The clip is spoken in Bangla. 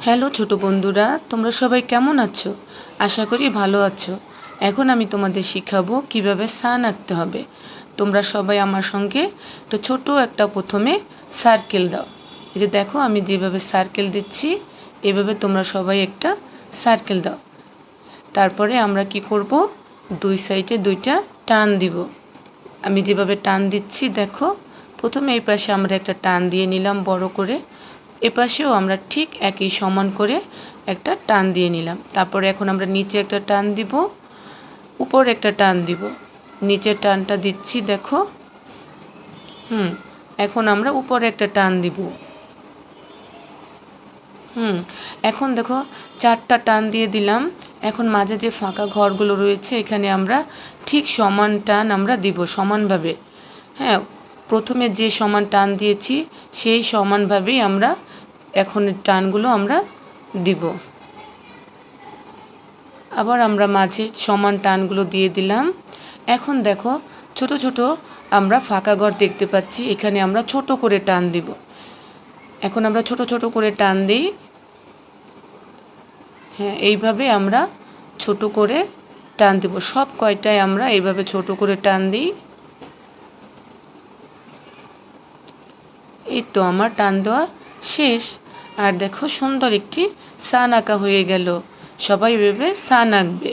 হ্যালো ছোট বন্ধুরা, তোমরা সবাই কেমন আছো? আশা করি ভালো আছো। এখন আমি তোমাদের শিখাবো কিভাবে সান আঁকতে হবে। তোমরা সবাই আমার সঙ্গে ছোট একটা প্রথমে সার্কেল দাও। এই যে দেখো আমি যেভাবে সার্কেল দিচ্ছি, এভাবে তোমরা সবাই একটা সার্কেল দাও। তারপরে আমরা কি করব, দুই সাইডে দুইটা টান দিব। আমি যেভাবে টান দিচ্ছি দেখো, প্রথমে এই পাশে আমরা একটা টান দিয়ে নিলাম বড় করে, এপাশেও আমরা ঠিক একই সমান করে একটা টান দিয়ে নিলাম। তারপরে এখন আমরা নিচে একটা টান দিব, উপরে একটা টান দিব। নিচের টানটা দিচ্ছি দেখো, এখন আমরা উপরে একটা টান দিব। এখন দেখো চারটা টান দিয়ে দিলাম। এখন মাঝে যে ফাঁকা ঘরগুলো রয়েছে এখানে আমরা ঠিক সমান টান আমরা দিব সমানভাবে। হ্যাঁ, প্রথমে যে সমান টান দিয়েছি সেই সমানভাবেই আমরা এখন টানগুলো আমরা দিব। আবার আমরা মাঝে সমান টানগুলো দিয়ে দিলাম। এখন দেখো ছোট ছোট আমরা ফাঁকা ঘর দেখতে পাচ্ছি, এখানে আমরা ছোট করে টান দিব। এখন আমরা ছোট ছোট করে টান দিই। হ্যাঁ, এইভাবে আমরা ছোট করে টান দেব। সব কয়টায় আমরা এইভাবে ছোট করে টান দিই। এই তো আমার টান দেওয়া শেষ। আর দেখো সুন্দর একটি সান আঁকা হয়ে গেল। সবাই এভাবে সান আঁকবে।